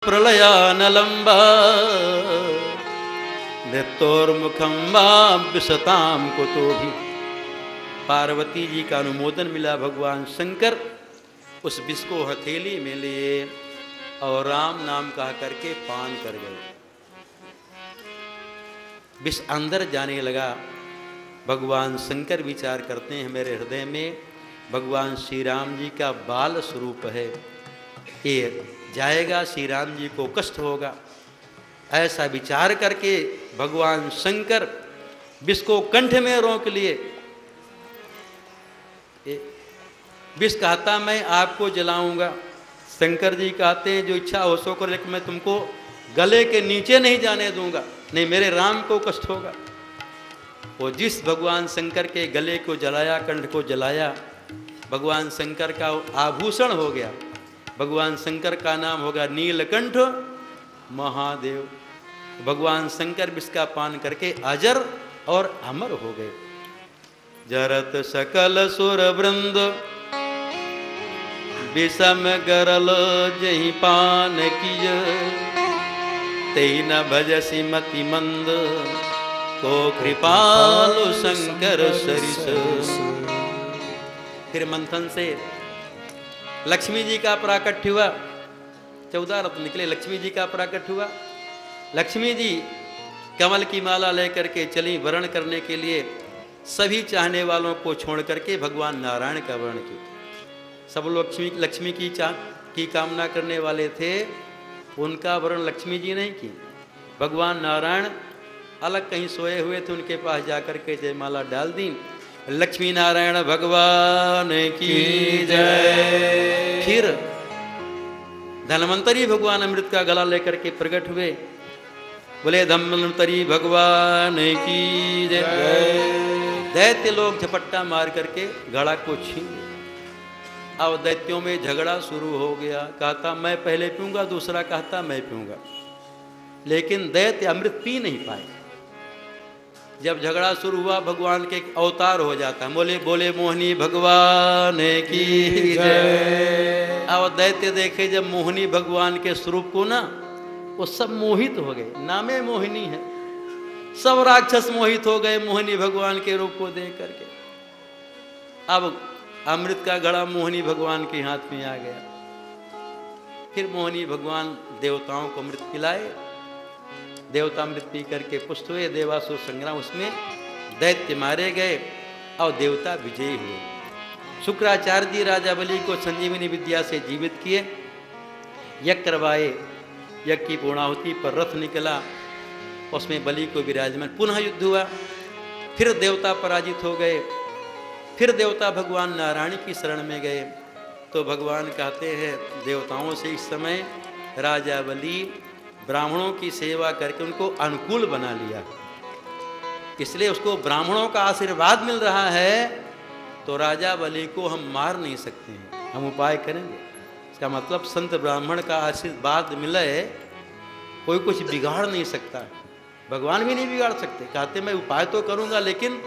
प्रलयानलंबा मृत्योर्मुखम वां विशताम कुतो भी। पार्वती जी का अनुमोदन मिला, भगवान शंकर उस विष को हथेली में लिए और राम नाम कहा करके पान कर गए। विष अंदर जाने लगा। भगवान शंकर विचार करते हैं मेरे हृदय में भगवान श्री राम जी का बाल स्वरूप है, ये जाएगा श्री राम जी को कष्ट होगा। ऐसा विचार करके भगवान शंकर विष को कंठ में रोक लिए। विष कहता मैं आपको जलाऊंगा, शंकर जी कहते हैं जो इच्छा हो सो कर, लेकिन मैं तुमको गले के नीचे नहीं जाने दूंगा, नहीं मेरे राम को कष्ट होगा। वो जिस भगवान शंकर के गले को जलाया, कंठ को जलाया, भगवान शंकर का आभूषण हो गया। भगवान शंकर का नाम होगा नीलकंठ महादेव। भगवान शंकर विष का पान करके अजर और अमर हो गए। जरत सकल सुर वृंद विषम गरल जही पान किय, तेई न भजसी मति मंद को कृपालु शंकर सरिस। फिर मंथन से लक्ष्मी जी का प्राकट्य हुआ। 14 रत्न निकले, लक्ष्मी जी का प्राकट्य हुआ। लक्ष्मी जी कमल की माला लेकर के चली वर्ण करने के लिए। सभी चाहने वालों को छोड़ करके भगवान नारायण का वर्ण किया। सब लोग लक्ष्मी की कामना करने वाले थे, उनका वर्ण लक्ष्मी जी नहीं की। भगवान नारायण अलग कहीं सोए हुए थे, उनके पास जाकर के जयमाला डाल दी। लक्ष्मी नारायण भगवान की जय। फिर धन्वंतरी भगवान अमृत का गला लेकर के प्रकट हुए, बोले धन्वंतरी भगवान की जय। दैत्य लोग झपट्टा मार करके घड़ा को छीन लिया। अब दैत्यों में झगड़ा शुरू हो गया। कहता मैं पहले पीऊंगा, दूसरा कहता मैं पीऊंगा, लेकिन दैत्य अमृत पी नहीं पाए। जब झगड़ा शुरू हुआ भगवान के अवतार हो जाता, बोले बोले मोहिनी भगवान की जय। अब दैत्य देखे जब मोहिनी भगवान के स्वरूप को ना, वो सब मोहित हो गए। नामे मोहिनी है, सब राक्षस मोहित हो गए मोहिनी भगवान के रूप को देख करके। अब अमृत का घड़ा मोहिनी भगवान के हाथ में आ गया। फिर मोहिनी भगवान देवताओं को अमृत पिलाए। देवता अमृत पी करके पुष्ट हुए। देवासुर संग्राम, उसमें दैत्य मारे गए और देवता विजयी हुए। शुक्राचार्य जी राजा बलि को संजीवनी विद्या से जीवित किए, यज्ञ करवाए। यज्ञ की पूर्णाहुति पर रथ निकला, उसमें बलि को विराजमान। पुनः युद्ध हुआ, फिर देवता पराजित हो गए। फिर देवता भगवान नारायण की शरण में गए। तो भगवान कहते हैं देवताओं से इस समय राजा बलि ब्राह्मणों की सेवा करके उनको अनुकूल बना लिया, इसलिए उसको ब्राह्मणों का आशीर्वाद मिल रहा है। तो राजा बलि को हम मार नहीं सकते हैं, हम उपाय करेंगे। इसका मतलब संत ब्राह्मण का आशीर्वाद मिले, कोई कुछ बिगाड़ नहीं सकता है, भगवान भी नहीं बिगाड़ सकते। कहते मैं उपाय तो करूंगा, लेकिन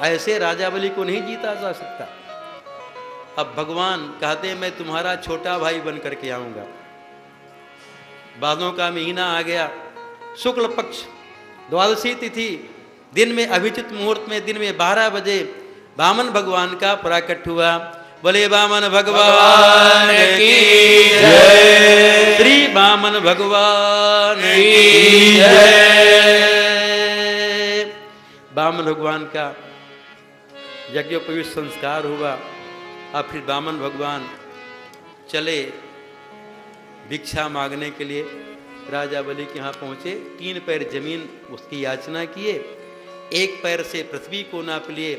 ऐसे राजा बलि को नहीं जीता जा सकता। अब भगवान कहते मैं तुम्हारा छोटा भाई बन करके आऊँगा। बादों का महीना आ गया, शुक्ल पक्ष द्वादशी तिथि, दिन में अभिचित मुहूर्त में, दिन में 12 बजे वामन भगवान का प्राकट्य हुआ। बोले वामन भगवान की जय। श्री वामन भगवान की जय। वामन भगवान का यज्ञोपवीत संस्कार हुआ। और फिर वामन भगवान चले भिक्षा मांगने के लिए। राजा बलि के यहाँ पहुँचे, 3 पैर जमीन उसकी याचना किए, 1 पैर से पृथ्वी को नाप लिए,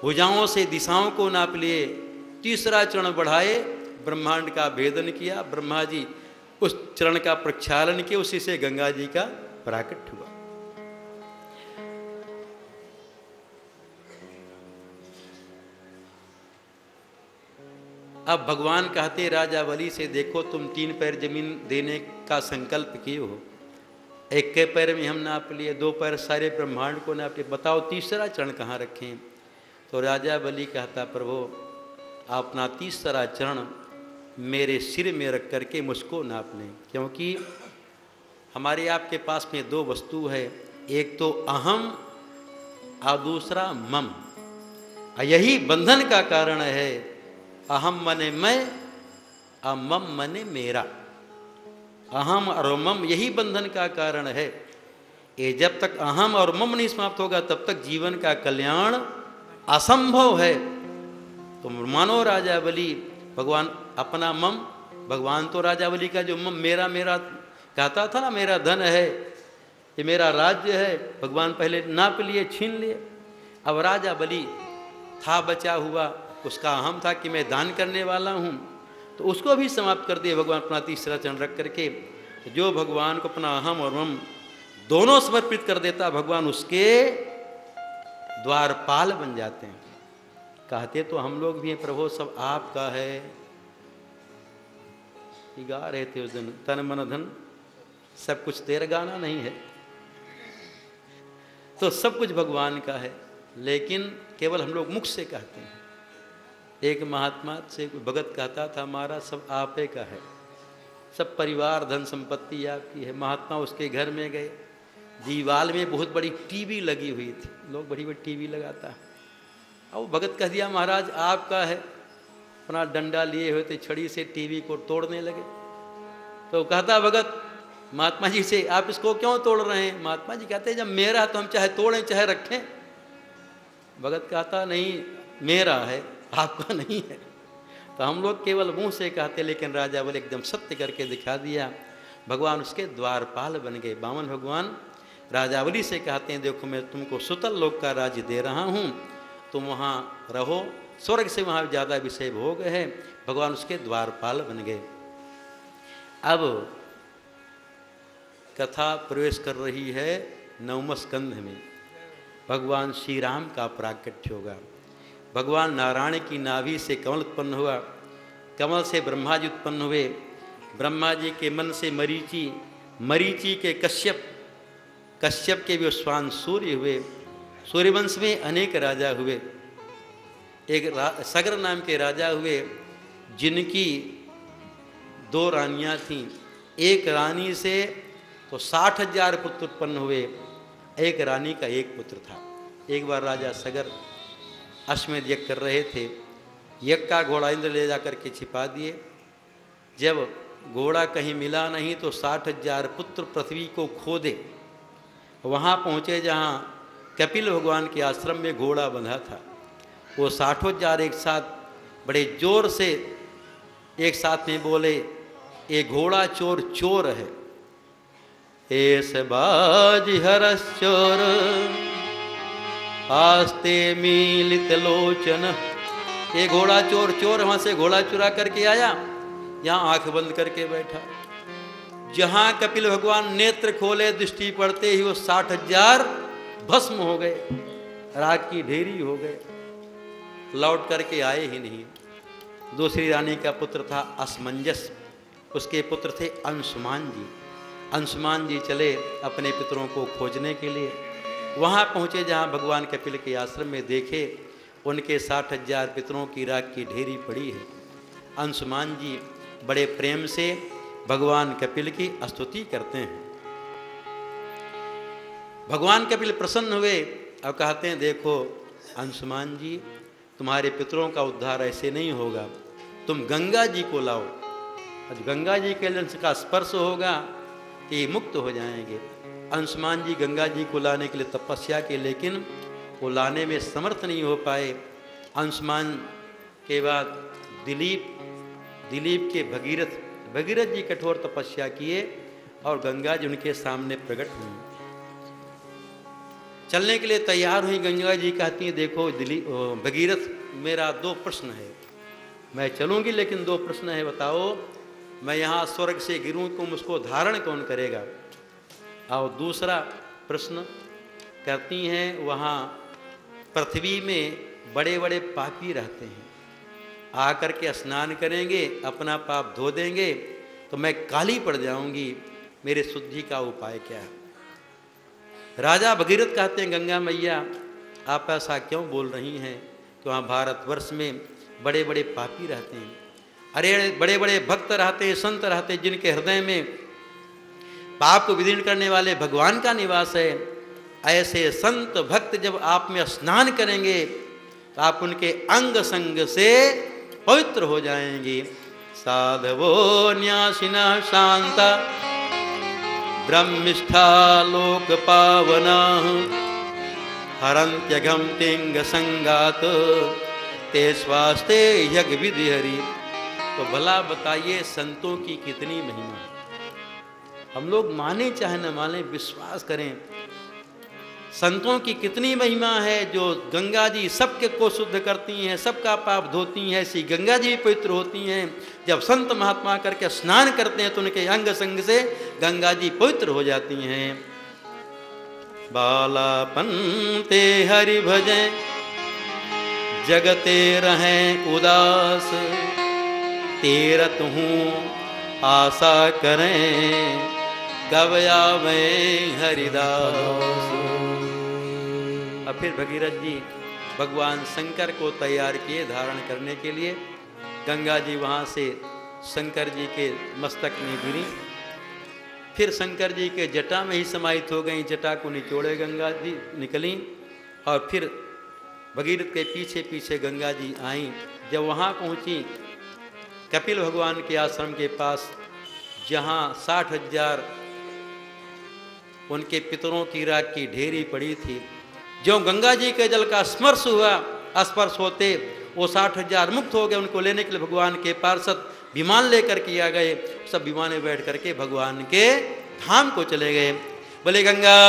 भुजाओं से दिशाओं को नाप लिए, तीसरा चरण बढ़ाए, ब्रह्मांड का भेदन किया। ब्रह्मा जी उस चरण का प्रक्षालन किया, उसी से गंगा जी का प्राकट्य हुआ। अब भगवान कहते राजा बलि से, देखो तुम 3 पैर जमीन देने का संकल्प किए हो, 1 के पैर में हम नाप लिए, 2 पैर सारे ब्रह्मांड को नाप लिए, बताओ तीसरा चरण कहाँ रखें। तो राजा बलि कहता प्रभु आप अपना तीसरा चरण मेरे सिर में रख करके मुझको नाप लें, क्योंकि हमारे आपके पास में दो वस्तु है, एक तो अहम और दूसरा मम। यही बंधन का कारण है। अहम मने मैं और मम मने मेरा। अहम और मम यही बंधन का कारण है। ये जब तक अहम और मम नहीं समाप्त होगा तब तक जीवन का कल्याण असंभव है। तो मानो राजा बलि भगवान अपना मम, भगवान तो राजा बलि का जो मम मेरा मेरा कहता था ना, मेरा धन है, ये मेरा राज्य है, भगवान पहले नाप लिए, छीन लिए। अब राजा बलि था बचा हुआ, उसका अहम था कि मैं दान करने वाला हूँ, तो उसको भी समाप्त कर दिए भगवान अपना तीसरा चरण रख करके। जो भगवान को अपना अहम और मम दोनों समर्पित कर देता, भगवान उसके द्वारपाल बन जाते हैं। कहते तो हम लोग भी हैं, प्रभु सब आपका है, गा रहे थे उस दिन, तन मन धन सब कुछ तेरा, गाना नहीं है तो सब कुछ भगवान का है, लेकिन केवल हम लोग मुख से कहते हैं। एक महात्मा से भगत कहता था, महाराज सब आपे का है, सब परिवार धन संपत्ति आपकी है। महात्मा उसके घर में गए, दीवाल में बहुत बड़ी टीवी लगी हुई थी, लोग बड़ी बड़ी टीवी लगाता है। और वो भगत कह दिया, महाराज आपका है। अपना डंडा लिए हुए थे, छड़ी से टीवी को तोड़ने लगे। तो कहता भगत महात्मा जी से, आप इसको क्यों तोड़ रहे हैं? महात्मा जी कहते हैं, जब मेरा है तो हम चाहे तोड़ें चाहे रखें। भगत कहता नहीं, मेरा है, आपका नहीं है। तो हम लोग केवल मुंह से कहते, लेकिन राजा बोले एकदम सत्य करके दिखा दिया। भगवान उसके द्वारपाल बन गए। बामन भगवान राजावली से कहते हैं, देखो मैं तुमको सुतल लोक का राज्य दे रहा हूँ, तुम वहाँ रहो, स्वर्ग से वहाँ ज़्यादा विषय भोग है। भगवान उसके द्वारपाल बन गए। अब कथा प्रवेश कर रही है 9वें स्कंध में। भगवान श्री राम का प्राकट्य होगा। भगवान नारायण की नाभि से कमल उत्पन्न हुआ, कमल से ब्रह्मा जी उत्पन्न हुए, ब्रह्मा जी के मन से मरीचि, मरीचि के कश्यप, कश्यप के विश्वान सूर्य हुए। सूर्यवंश में अनेक राजा हुए। एक सगर नाम के राजा हुए, जिनकी 2 रानियाँ थीं। एक रानी से तो 60,000 पुत्र उत्पन्न हुए, एक रानी का एक पुत्र था। एक बार राजा सगर अश्वमेध यज्ञ कर रहे थे, यज्ञ का घोड़ा इंद्र ले जाकर के छिपा दिए। जब घोड़ा कहीं मिला नहीं तो 60,000 पुत्र पृथ्वी को खोदे, वहाँ पहुँचे जहाँ कपिल भगवान के आश्रम में घोड़ा बंधा था। वो 60,000 एक साथ बड़े जोर से एक साथ में बोले, ये घोड़ा चोर चोर है, एस बाज हरस चोर आस्ते मिलित लोचन। ये घोड़ा चोर चोर वहाँ से घोड़ा चुरा करके आया, यहाँ आंख बंद करके बैठा। जहाँ कपिल भगवान नेत्र खोले, दृष्टि पड़ते ही वो 60,000 भस्म हो गए, राख की ढेरी हो गए, लौट करके आए ही नहीं। दूसरी रानी का पुत्र था असमंजस, उसके पुत्र थे अंशुमान जी। अंशुमान जी चले अपने पितरों को खोजने के लिए। वहाँ पहुँचे जहाँ भगवान कपिल के आश्रम में, देखे उनके 60,000 पितरों की राख की ढेरी पड़ी है। अंशुमान जी बड़े प्रेम से भगवान कपिल की स्तुति करते हैं। भगवान कपिल प्रसन्न हुए और कहते हैं, देखो अंशुमान जी, तुम्हारे पितरों का उद्धार ऐसे नहीं होगा, तुम गंगा जी को लाओ। आज गंगा जी के अंश का स्पर्श होगा कि ये मुक्त हो जाएंगे। अंशुमान जी गंगा जी को लाने के लिए तपस्या की, लेकिन वो लाने में समर्थ नहीं हो पाए। अंशुमान के बाद दिलीप के भगीरथ जी कठोर तपस्या किए और गंगा जी उनके सामने प्रकट हुई। चलने के लिए तैयार हुई। गंगा जी कहती हैं, देखो भगीरथ, मेरा 2 प्रश्न है, मैं चलूँगी लेकिन 2 प्रश्न है, बताओ मैं यहाँ स्वर्ग से गिरूँ तो मुझको धारण कौन करेगा? और दूसरा प्रश्न कहती हैं, वहाँ पृथ्वी में बड़े बड़े पापी रहते हैं, आकर के स्नान करेंगे, अपना पाप धो देंगे तो मैं काली पड़ जाऊंगी, मेरे शुद्धि का उपाय क्या है? राजा भगीरथ कहते हैं, गंगा मैया आप ऐसा क्यों बोल रही हैं कि वहाँ भारतवर्ष में बड़े बड़े पापी रहते हैं? अरे बड़े बड़े भक्त रहते, संत रहते, जिनके हृदय में पाप को विदीर्ण करने वाले भगवान का निवास है। ऐसे संत भक्त जब आप में स्नान करेंगे तो आप उनके अंग संग से पवित्र हो जाएंगे। साधवो न्यासिना शांता ब्रह्मिष्ठा लोक पावना हरन्त्यघम तिंग संगात ते स्वास्ते यज्ञ विधि हरि। तो भला बताइए संतों की कितनी महिमा। हम लोग माने चाहे न माने, विश्वास करें, संतों की कितनी महिमा है। जो गंगा जी सबके को शुद्ध करती हैं, सबका पाप धोती हैं, ऐसी गंगा जी भी पवित्र होती हैं। जब संत महात्मा करके स्नान करते हैं तो उनके अंग संग से गंगा जी पवित्र हो जाती हैं। बालापन ते हरि भजें जगते रहें उदास, तेरत हूँ आशा करें गवया में हरिदास। अब फिर भगीरथ जी भगवान शंकर को तैयार किए धारण करने के लिए। गंगा जी वहाँ से शंकर जी के मस्तक में गिरी, फिर शंकर जी के जटा में ही समाहित हो गई। जटा को निचोड़े गंगा जी निकली और फिर भगीरथ के पीछे पीछे गंगा जी आईं। जब वहाँ पहुँची कपिल भगवान के आश्रम के पास, जहाँ 60,000 उनके पितरों की राख की ढेरी पड़ी थी, जो गंगा जी के जल का स्पर्श हुआ, स्पर्श होते वो 60,000 मुक्त हो गए। उनको लेने के लिए भगवान के पार्षद विमान लेकर के आ गए। सब विमान में बैठ करके भगवान के धाम को चले गए। बोले गंगा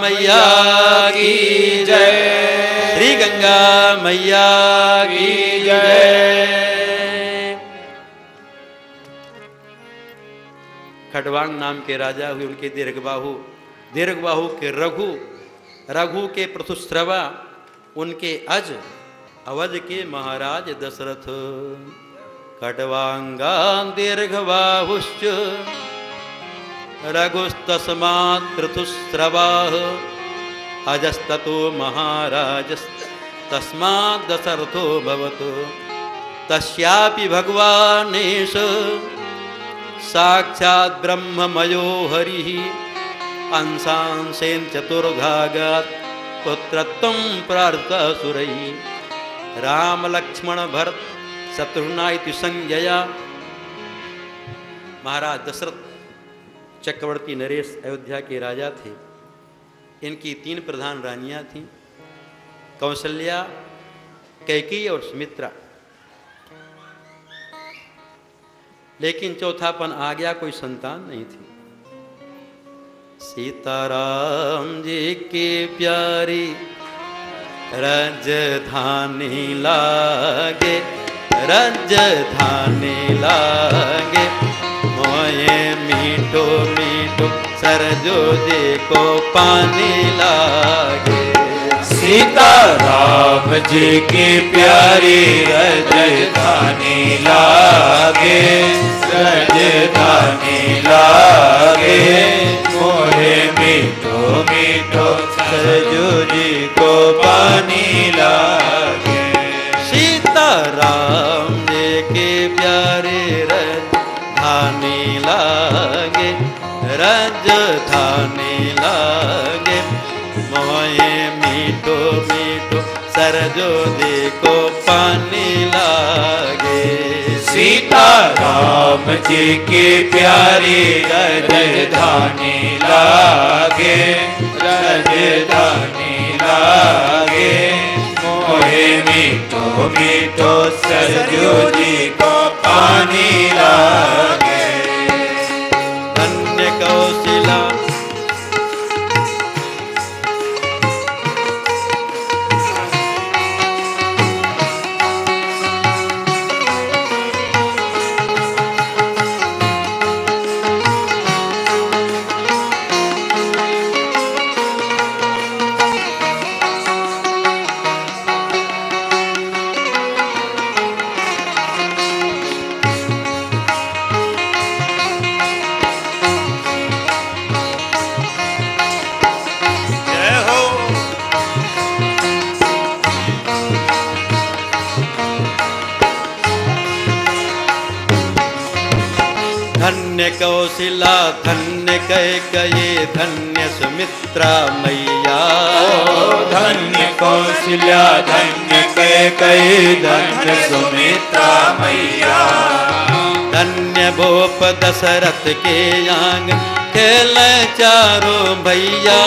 मैया की जय, श्री गंगा मैया की जय। खडवांग नाम के राजा हुए, उनके दीर्घबाहु, दीर्घबाहु के रघु, रघु के पृथुश्रवा, उनके अज, अवध के महाराज दशरथ। खडवांगा दीर्घबाहुश्च रघुस्तस्मात् पृथुश्रवाः, अजस्ततो महाराजस्तस्मात् दशरथो भवतु। तस्यापि भगवानेश साक्षात् ब्रह्ममयो हरिः, अंशांशेन चतुर्भागात् पुत्रत्वं प्रार्थः सुरैः। राम लक्ष्मण भरत शत्रुघ्न इति संजया। महाराज दशरथ चक्रवर्ती नरेश अयोध्या के राजा थे। इनकी 3 प्रधान रानियां थीं, कौशल्या, कैकेयी और सुमित्रा। लेकिन चौथापन आ गया, कोई संतान नहीं थी। सीताराम जी की प्यारी राजधानी लागे, राजधानी लागे, मोये मीठो मीठो सरजो जी को पानी लागे। सीताराम जी की प्यारी राजधानी लागे, राजधानी लागे, मोहे मीठो मीठो सरजो जी को पानी लागे। सीताराम जी की प्यारी राजधानी लागे, राजधानी लागे, मोहे मीठो मीठो सरजो जी को पानी लागे। सीताराम जी की प्यारी राजधानी लागे, राजधानी लागे, मोहे मीठो मीठो सरजू जी को पानी लागे। धन्य कौशिला कौशिला धन्य कैकेयी धन्य सुमित्रा मैया। धन्य कौशल्या धन्य कैकेयी धन्य सुमित्रा मैया। धन्य भूप दशरथ के आंगन खेल चारों भैया।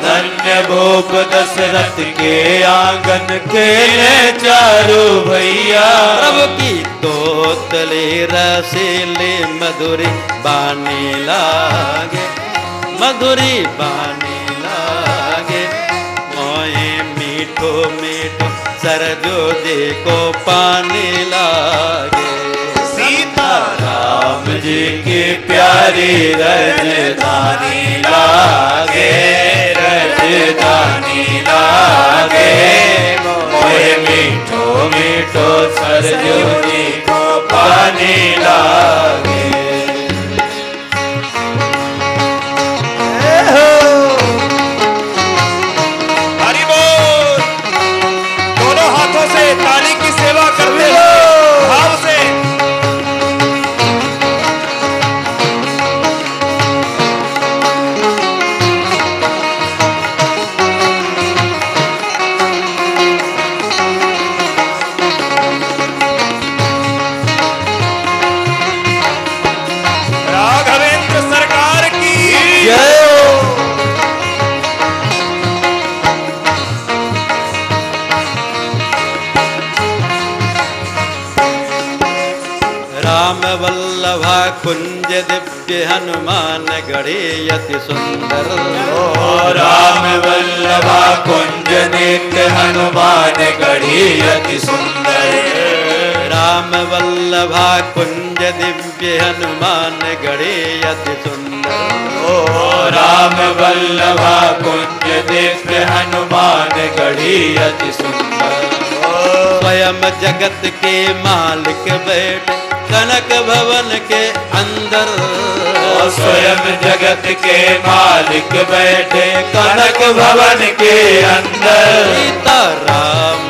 धन्य भूप दशरथ के आंगन खेले चारों भैया। प्रभु की तोतले रसीले मधुरी बाने लागे, मधुरी बाने लागे। मोए मीठो मीठो सरजो देखो पाने लागे। सीता राम जी की प्यारी रजधानी लागे, रजधानी लागे। मोहे मीठो मीठो सरजू जी को पानी लागे। हरि बोल। दोनों हाथों से ताली की सेवा करते हो भाव से। राघवेंद्र सरकार की जय हो। राम वल्लभा कुंज दिव्य हनुमान गढ़े अति सुंदर। राम वल्लभा कुंज नित्य हनुमान गढ़ी अति सुंदर। राम वल्लभा कुंज दिव्य हनुमान गढ़े अति सुंदर। राम वल्लभा कुंज दिव्य हनुमान गढ़ी अति सुंदर। स्वयं जगत के मालिक बैठ कनक भवन के अंदर। स्वयं जगत के मालिक बैठे कनक भवन के अंदर। सीता राम